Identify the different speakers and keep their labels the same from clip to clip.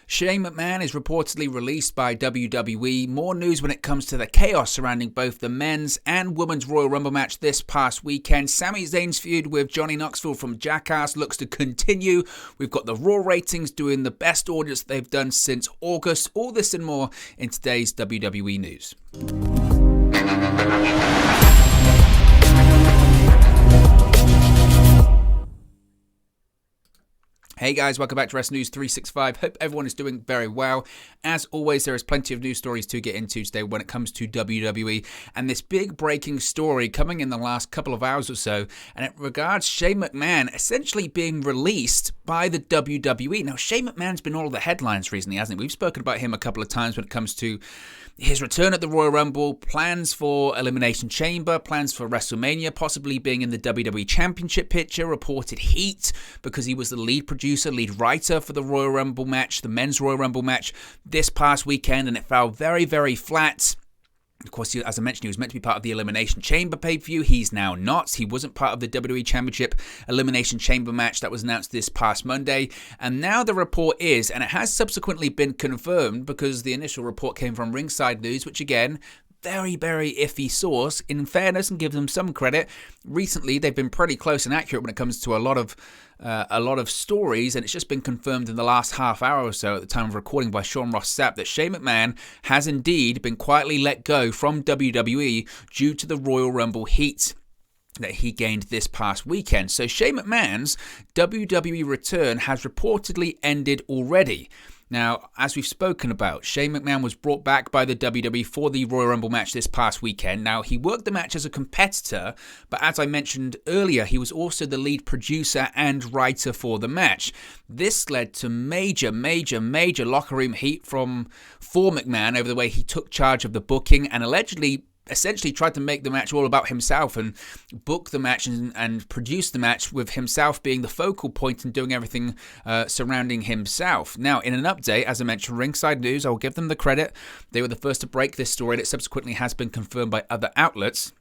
Speaker 1: Shane McMahon is reportedly released by WWE. More news when it comes to the chaos surrounding both the men's and women's Royal Rumble match this past weekend. Sami Zayn's feud with Johnny Knoxville from Jackass looks to continue. We've got the Raw ratings doing the best audience they've done since August. All this and more in today's WWE news. Hey guys, welcome back to Wrestling News 365. Hope everyone is doing very well. As always, there is plenty of news stories to get into today when it comes to WWE. And this big breaking story coming in the last couple of hours or so. And it regards Shane McMahon essentially being released by the WWE. Now, Shane McMahon's been all of the headlines recently, hasn't he? We've spoken about him a couple of times when it comes to his return at the Royal Rumble, plans for Elimination Chamber, plans for WrestleMania, possibly being in the WWE Championship picture, reported heat because he was the lead producer, lead writer for the Royal Rumble match, the men's Royal Rumble match this past weekend, and it fell very, very flat. Of course, as I mentioned, he was meant to be part of the Elimination Chamber pay-per-view. He's now not. He wasn't part of the WWE Championship Elimination Chamber match that was announced this past Monday. And now the report is, and it has subsequently been confirmed because the initial report came from Ringside News, which again, very, very iffy source. In fairness, and give them some credit, recently they've been pretty close and accurate when it comes to a lot of stories, and it's just been confirmed in the last half hour or so at the time of recording by Sean Ross Sapp that Shane McMahon has indeed been quietly let go from WWE due to the Royal Rumble heat that he gained this past weekend. So Shane McMahon's WWE return has reportedly ended already. Now, as we've spoken about, Shane McMahon was brought back by the WWE for the Royal Rumble match this past weekend. Now, he worked the match as a competitor, but as I mentioned earlier, he was also the lead producer and writer for the match. This led to major locker room heat for McMahon over the way he took charge of the booking and allegedly essentially tried to make the match all about himself and book the match and produce the match with himself being the focal point and doing everything surrounding himself. Now, in an update, as I mentioned, Ringside News, I'll give them the credit. They were the first to break this story, and it subsequently has been confirmed by other outlets.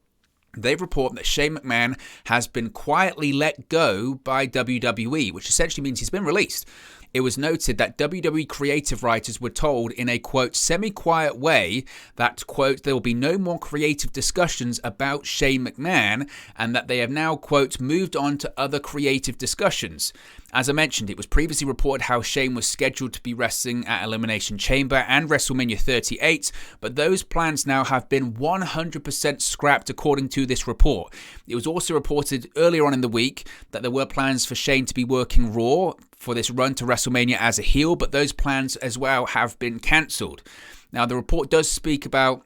Speaker 1: They report that Shane McMahon has been quietly let go by WWE, which essentially means he's been released. It was noted that WWE creative writers were told in a, quote, semi-quiet way that, quote, there will be no more creative discussions about Shane McMahon and that they have now, quote, moved on to other creative discussions. As I mentioned, it was previously reported how Shane was scheduled to be wrestling at Elimination Chamber and WrestleMania 38, but those plans now have been 100% scrapped according to this report. It was also reported earlier on in the week that there were plans for Shane to be working Raw for this run to WrestleMania as a heel, but those plans as well have been cancelled. Now, the report does speak about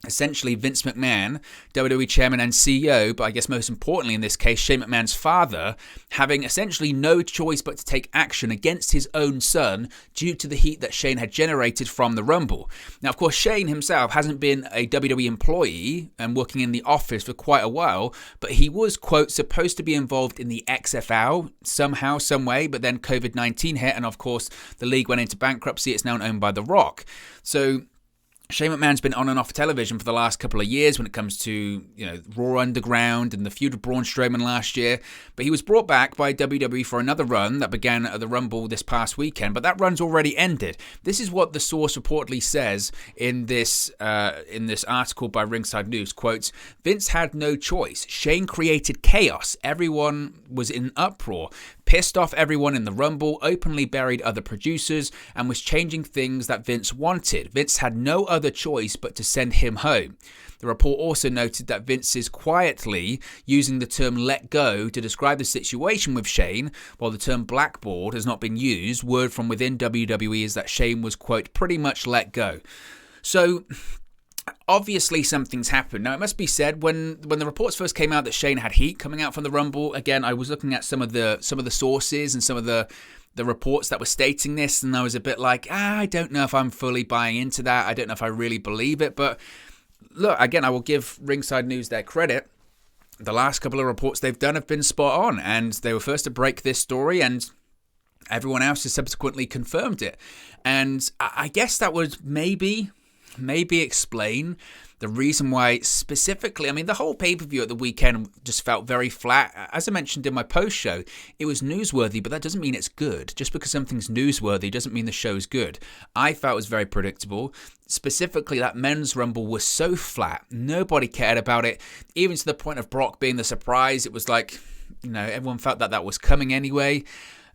Speaker 1: essentially Vince McMahon, WWE Chairman and CEO, but I guess most importantly in this case, Shane McMahon's father, having essentially no choice but to take action against his own son due to the heat that Shane had generated from the Rumble. Now, of course, Shane himself hasn't been a WWE employee and working in the office for quite a while, but he was, quote, supposed to be involved in the XFL somehow, some way, but then COVID-19 hit, and of course, the league went into bankruptcy. It's now owned by The Rock. So Shane McMahon's been on and off television for the last couple of years when it comes to, Raw Underground and the feud with Braun Strowman last year. But he was brought back by WWE for another run that began at the Rumble this past weekend. But that run's already ended. This is what the source reportedly says in this article by Ringside News. Quotes, Vince had no choice. Shane created chaos. Everyone was in uproar. Pissed off everyone in the Rumble, openly buried other producers, and was changing things that Vince wanted. Vince had no other choice but to send him home. The report also noted that Vince is quietly using the term let go to describe the situation with Shane, while the term blackballed has not been used. Word from within WWE is that Shane was, quote, pretty much let go. So obviously something's happened. Now, it must be said, when the reports first came out that Shane had heat coming out from the Rumble, again, I was looking at some of the sources and some of the reports that were stating this, and I was a bit like, I don't know if I'm fully buying into that. I don't know if I really believe it. But look, again, I will give Ringside News their credit. The last couple of reports they've done have been spot on, and they were first to break this story, and everyone else has subsequently confirmed it. And I guess that would maybe maybe explain the reason why specifically, I mean, the whole pay-per-view at the weekend just felt very flat. As I mentioned in my post show, it was newsworthy, but that doesn't mean it's good. Just because something's newsworthy doesn't mean the show's good. I felt it was very predictable. Specifically, that men's rumble was so flat. Nobody cared about it, even to the point of Brock being the surprise. It was like, everyone felt that was coming anyway.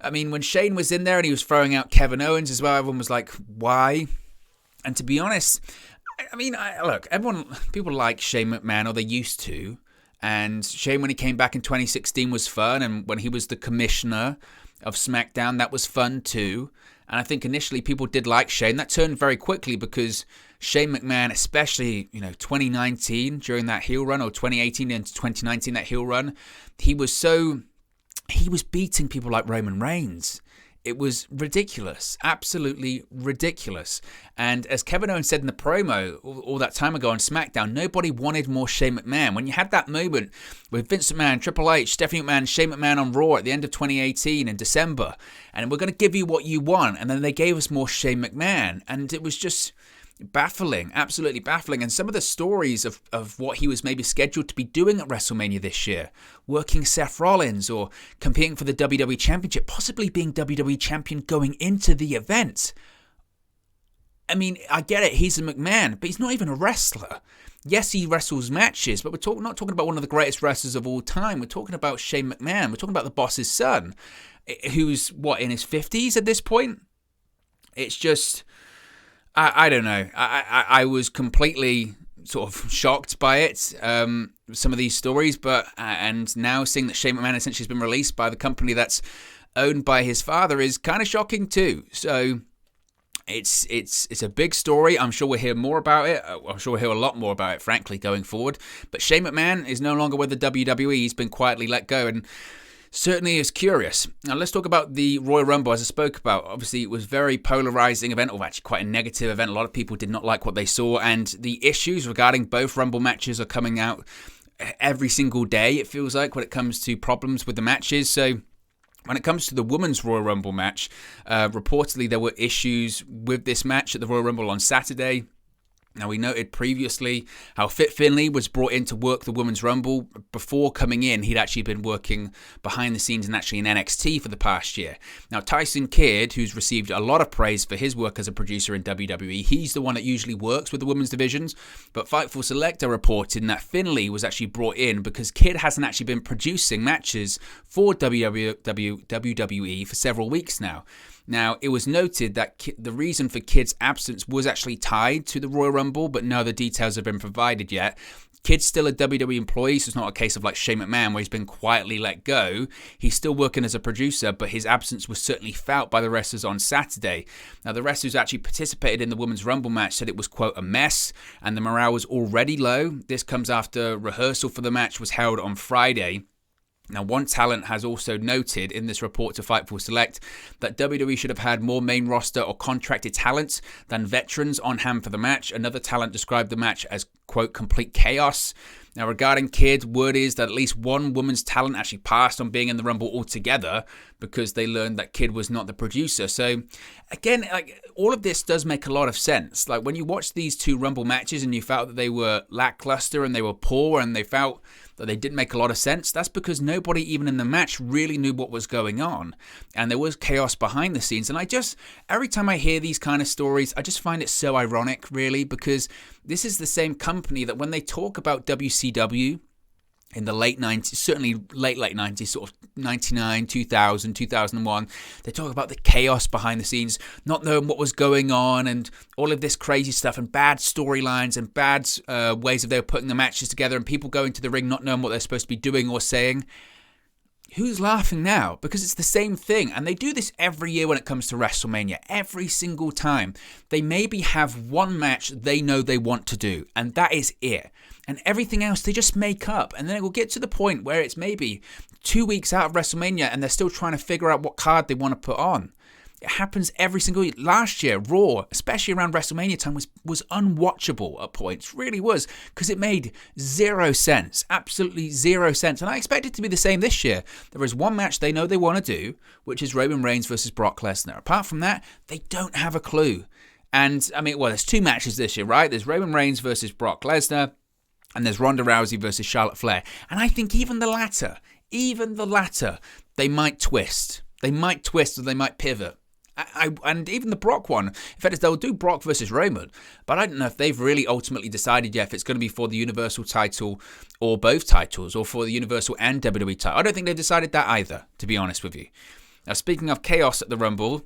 Speaker 1: I mean, when Shane was in there and he was throwing out Kevin Owens as well, everyone was like, why? And to be honest, I mean, look, people like Shane McMahon, or they used to. And Shane, when he came back in 2016, was fun. And when he was the commissioner of SmackDown, that was fun too. And I think initially people did like Shane. That turned very quickly because Shane McMahon, especially, 2019 during that heel run, or 2018 into 2019, that heel run, he was beating people like Roman Reigns. It was ridiculous, absolutely ridiculous. And as Kevin Owens said in the promo all that time ago on SmackDown, nobody wanted more Shane McMahon. When you had that moment with Vince McMahon, Triple H, Stephanie McMahon, Shane McMahon on Raw at the end of 2018 in December, and we're going to give you what you want, and then they gave us more Shane McMahon, and it was just baffling, absolutely baffling. And some of the stories of what he was maybe scheduled to be doing at WrestleMania this year, working Seth Rollins or competing for the WWE Championship, possibly being WWE Champion going into the event. I mean, I get it, he's a McMahon, but he's not even a wrestler. Yes, he wrestles matches, but we're not talking about one of the greatest wrestlers of all time. We're talking about Shane McMahon. We're talking about the boss's son, who's, in his 50s at this point? It's just, I don't know. I was completely sort of shocked by it, some of these stories, and now seeing that Shane McMahon essentially has been released by the company that's owned by his father is kind of shocking too. So it's a big story. I'm sure we'll hear more about it. I'm sure we'll hear a lot more about it, frankly, going forward. But Shane McMahon is no longer with the WWE. He's been quietly let go, and certainly is curious. Now let's talk about the Royal Rumble, as I spoke about. Obviously, it was a very polarizing event, or actually quite a negative event. A lot of people did not like what they saw, and the issues regarding both Rumble matches are coming out every single day, it feels like, when it comes to problems with the matches. So when it comes to the Women's Royal Rumble match, reportedly there were issues with this match at the Royal Rumble on Saturday. Now, we noted previously how Fit Finlay was brought in to work the Women's Rumble. Before coming in, he'd actually been working behind the scenes and actually in NXT for the past year. Now, Tyson Kidd, who's received a lot of praise for his work as a producer in WWE, he's the one that usually works with the women's divisions. But Fightful Select are reporting that Finlay was actually brought in because Kidd hasn't actually been producing matches for WWE for several weeks now. Now, it was noted that the reason for Kidd's absence was actually tied to the Royal Rumble, but no other details have been provided yet. Kidd's still a WWE employee, so it's not a case of like Shane McMahon where he's been quietly let go. He's still working as a producer, but his absence was certainly felt by the wrestlers on Saturday. Now, the wrestlers who actually participated in the Women's Rumble match said it was, quote, a mess, and the morale was already low. This comes after rehearsal for the match was held on Friday. Now, one talent has also noted in this report to Fightful Select that WWE should have had more main roster or contracted talents than veterans on hand for the match. Another talent described the match as, quote, complete chaos. Now, regarding Kidd, word is that at least one woman's talent actually passed on being in the Rumble altogether because they learned that Kidd was not the producer. So, again, all of this does make a lot of sense. Like, when you watch these two Rumble matches and you felt that they were lackluster and they were poor and they felt that they didn't make a lot of sense, that's because nobody even in the match really knew what was going on. And there was chaos behind the scenes. And every time I hear these kind of stories, I just find it so ironic, really, because this is the same company that when they talk about WCW in the late 90s, certainly late 90s, sort of 99, 2000, 2001, they talk about the chaos behind the scenes, not knowing what was going on and all of this crazy stuff and bad storylines and bad ways of they were putting the matches together and people going to the ring not knowing what they're supposed to be doing or saying. Who's laughing now? Because it's the same thing. And they do this every year when it comes to WrestleMania. Every single time. They maybe have one match they know they want to do. And that is it. And everything else they just make up. And then it will get to the point where it's maybe 2 weeks out of WrestleMania and they're still trying to figure out what card they want to put on. It happens every single year. Last year, Raw, especially around WrestleMania time, was unwatchable at points. Really was. Because it made zero sense. Absolutely zero sense. And I expect it to be the same this year. There is one match they know they want to do, which is Roman Reigns versus Brock Lesnar. Apart from that, they don't have a clue. And, I mean, well, there's 2 matches this year, right? There's Roman Reigns versus Brock Lesnar, and there's Ronda Rousey versus Charlotte Flair. And I think even the latter, they might twist. They might twist or they might pivot. And even the Brock one, in fact, they'll do Brock versus Roman, but I don't know if they've really ultimately decided yet if it's going to be for the Universal title or both titles, or for the Universal and WWE title. I don't think they've decided that either, to be honest with you. Now, speaking of chaos at the Rumble,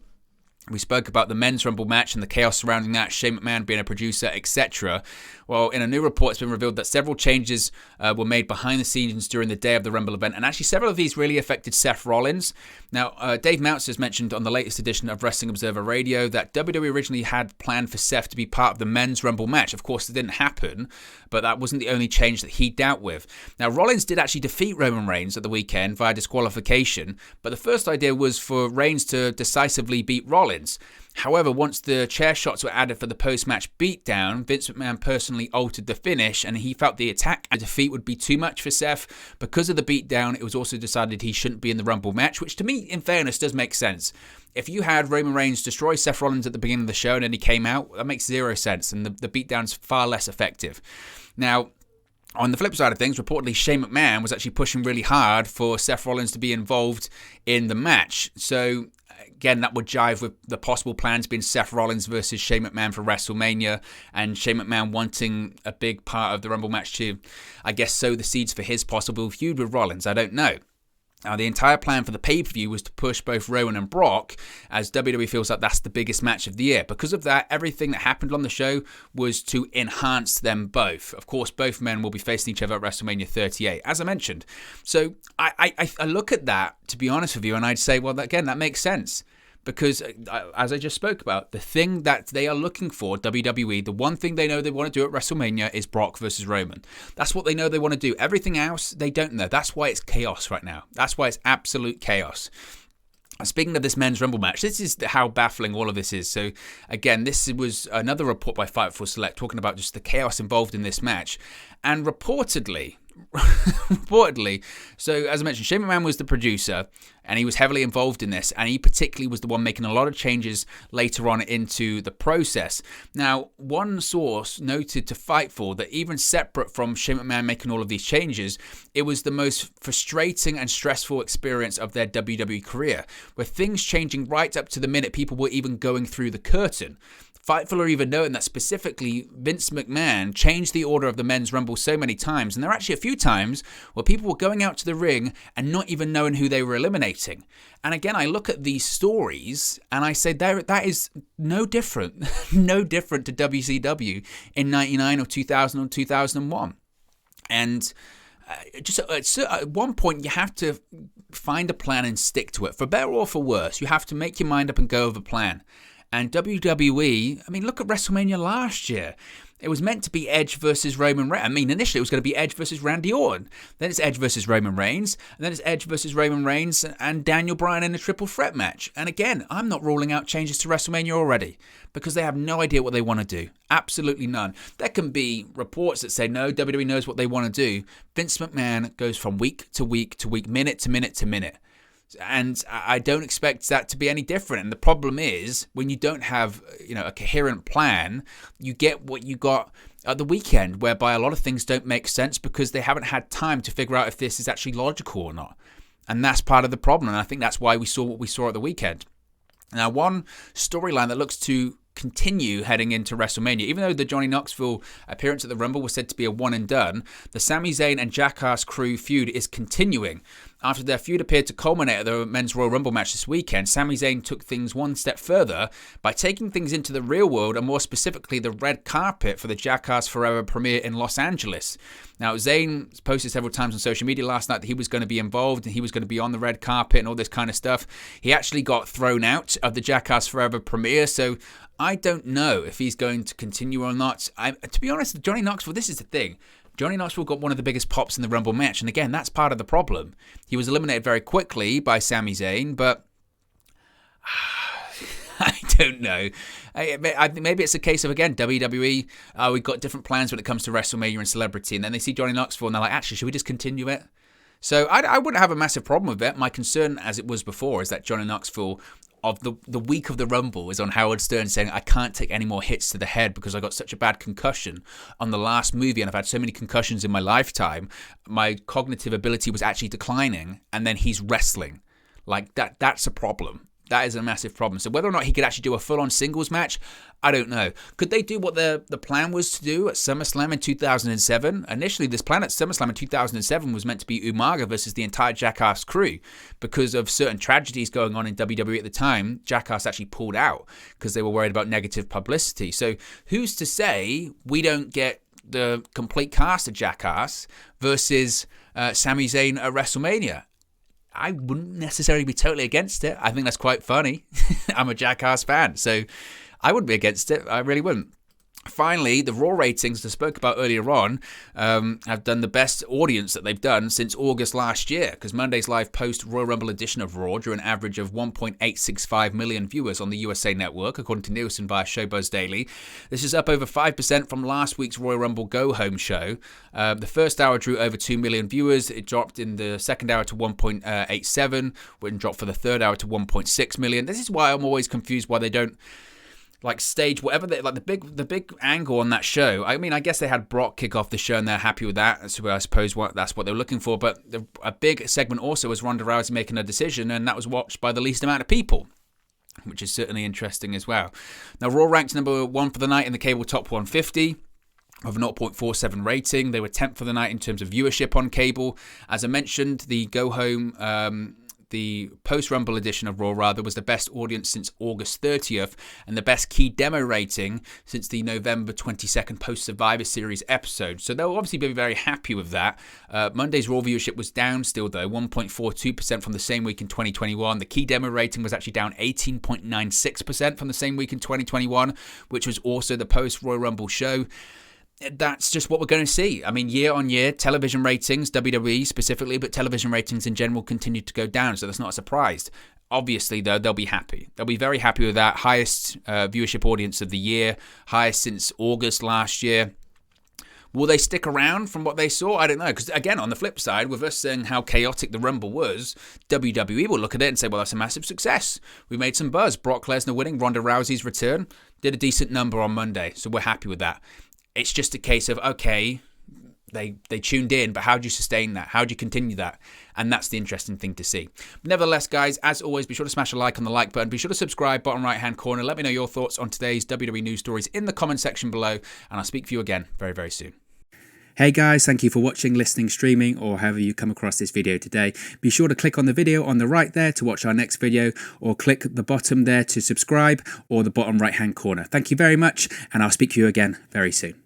Speaker 1: we spoke about the men's Rumble match and the chaos surrounding that, Shane McMahon being a producer, etc. Well, in a new report, it's been revealed that several changes were made behind the scenes during the day of the Rumble event, and actually several of these really affected Seth Rollins. Now, Dave Mounts has mentioned on the latest edition of Wrestling Observer Radio that WWE originally had planned for Seth to be part of the men's Rumble match. Of course, it didn't happen, but that wasn't the only change that he dealt with. Now, Rollins did actually defeat Roman Reigns at the weekend via disqualification, but the first idea was for Reigns to decisively beat Rollins. However, once the chair shots were added for the post-match beatdown, Vince McMahon personally altered the finish, and he felt the attack and defeat would be too much for Seth. Because of the beatdown, it was also decided he shouldn't be in the Rumble match, which to me, in fairness, does make sense. If you had Roman Reigns destroy Seth Rollins at the beginning of the show and then he came out, that makes zero sense, and the beatdown's far less effective. Now, on the flip side of things, reportedly Shane McMahon was actually pushing really hard for Seth Rollins to be involved in the match. So, again, that would jive with the possible plans being Seth Rollins versus Shane McMahon for WrestleMania, and Shane McMahon wanting a big part of the Rumble match to, I guess, sow the seeds for his possible feud with Rollins. I don't know. Now, the entire plan for the pay-per-view was to push both Rowan and Brock, as WWE feels like that's the biggest match of the year. Because of that, everything that happened on the show was to enhance them both. Of course, both men will be facing each other at WrestleMania 38, as I mentioned. So I look at that, to be honest with you, and I'd say, well, again, that makes sense. Because, as I just spoke about, the thing that they are looking for, WWE, the one thing they know they want to do at WrestleMania is Brock versus Roman. That's what they know they want to do. Everything else, they don't know. That's why it's chaos right now. That's why it's absolute chaos. Speaking of this men's Rumble match, this is how baffling all of this is. So, again, this was another report by Fightful Select talking about just the chaos involved in this match. And reportedly, so as I mentioned, Shane McMahon was the producer and he was heavily involved in this, and he particularly was the one making a lot of changes later on into the process. Now, one source noted to Fightful that even separate from Shane McMahon making all of these changes, it was the most frustrating and stressful experience of their WWE career, with things changing right up to the minute people were even going through the curtain. Fightful are even noting that specifically Vince McMahon changed the order of the men's Rumble so many times, and there are actually a few times where people were going out to the ring and not even knowing who they were eliminating. And again, I look at these stories and I say that is no different, no different to WCW in 99 or 2000 or 2001. And just at one point, you have to find a plan and stick to it. For better or for worse, you have to make your mind up and go with a plan. And WWE, I mean, look at WrestleMania last year. It was meant to be Edge versus Roman Reigns. I mean, initially it was going to be Edge versus Randy Orton. Then it's Edge versus Roman Reigns. And then it's Edge versus Roman Reigns and Daniel Bryan in a triple threat match. And again, I'm not ruling out changes to WrestleMania already because they have no idea what they want to do. Absolutely none. There can be reports that say, no, WWE knows what they want to do. Vince McMahon goes from week to week to week, minute to minute to minute. And I don't expect that to be any different. And the problem is, when you don't have, a coherent plan, you get what you got at the weekend, whereby a lot of things don't make sense because they haven't had time to figure out if this is actually logical or not. And that's part of the problem. And I think that's why we saw what we saw at the weekend. Now, one storyline that looks to continue heading into WrestleMania, even though the Johnny Knoxville appearance at the Rumble was said to be a one and done, the Sami Zayn and Jackass Crew feud is continuing. After their feud appeared to culminate at the Men's Royal Rumble match this weekend, Sami Zayn took things one step further by taking things into the real world, and more specifically the red carpet for the Jackass Forever premiere in Los Angeles. Now, Zayn posted several times on social media last night that he was going to be involved and he was going to be on the red carpet and all this kind of stuff. He actually got thrown out of the Jackass Forever premiere, so I don't know if he's going to continue or not. To be honest, Johnny Knoxville, this is the thing. Johnny Knoxville got one of the biggest pops in the Rumble match, and again, that's part of the problem. He was eliminated very quickly by Sami Zayn, but I don't know. I think maybe it's a case of, again, WWE, we've got different plans when it comes to WrestleMania and celebrity, and then they see Johnny Knoxville and they're like, actually, should we just continue it? So I wouldn't have a massive problem with it. My concern, as it was before, is that Johnny Knoxville of the week of the Rumble is on Howard Stern saying, I can't take any more hits to the head because I got such a bad concussion on the last movie and I've had so many concussions in my lifetime. My cognitive ability was actually declining, and then he's wrestling. Like, that's a problem. That is a massive problem. So whether or not he could actually do a full-on singles match, I don't know. Could they do what the plan was to do at SummerSlam in 2007? Initially, this plan at SummerSlam in 2007 was meant to be Umaga versus the entire Jackass crew. Because of certain tragedies going on in WWE at the time, Jackass actually pulled out because they were worried about negative publicity. So who's to say we don't get the complete cast of Jackass versus Sami Zayn at WrestleMania? I wouldn't necessarily be totally against it. I think that's quite funny. I'm a Jackass fan, so I wouldn't be against it. I really wouldn't. Finally, the Raw ratings I spoke about earlier on have done the best audience that they've done since August last year, because Monday's live post-Royal Rumble edition of Raw drew an average of 1.865 million viewers on the USA Network, according to Nielsen via Showbuzz Daily. This is up over 5% from last week's Royal Rumble Go Home show. The first hour drew over 2 million viewers. It dropped in the second hour to 1.87, when dropped for the third hour to 1.6 million. This is why I'm always confused why they don't stage whatever they like the big angle on that show. I mean, I guess they had Brock kick off the show and they're happy with that. So I suppose that's what they're looking for. But a big segment also was Ronda Rousey making a decision, and that was watched by the least amount of people, which is certainly interesting as well. Now, Raw ranked number 1 for the night in the cable top 150. Of 0.47 rating. They were 10th for the night in terms of viewership on cable. As I mentioned, the Go Home, the post-Rumble edition of Raw, rather, was the best audience since August 30th and the best key demo rating since the November 22nd post-Survivor Series episode. So they'll obviously be very happy with that. Monday's Raw viewership was down still, though, 1.42% from the same week in 2021. The key demo rating was actually down 18.96% from the same week in 2021, which was also the post-Royal Rumble show. That's just what we're going to see. I mean, year on year, television ratings, WWE specifically, but television ratings in general continue to go down, so that's not a surprise. Obviously, though, they'll be happy. They'll be very happy with that. Highest viewership audience of the year, highest since August last year. Will they stick around from what they saw? I don't know. Because, again, on the flip side, with us saying how chaotic the Rumble was, WWE will look at it and say, well, that's a massive success. We made some buzz. Brock Lesnar winning, Ronda Rousey's return, did a decent number on Monday, so we're happy with that. It's just a case of, okay, they tuned in, but how do you sustain that? How do you continue that? And that's the interesting thing to see. Nevertheless, guys, as always, be sure to smash a like on the like button. Be sure to subscribe, bottom right-hand corner. Let me know your thoughts on today's WWE news stories in the comment section below, and I'll speak to you again very, very soon. Hey guys, thank you for watching, listening, streaming, or however you come across this video today. Be sure to click on the video on the right there to watch our next video, or click the bottom there to subscribe, or the bottom right hand corner. Thank you very much, and I'll speak to you again very soon.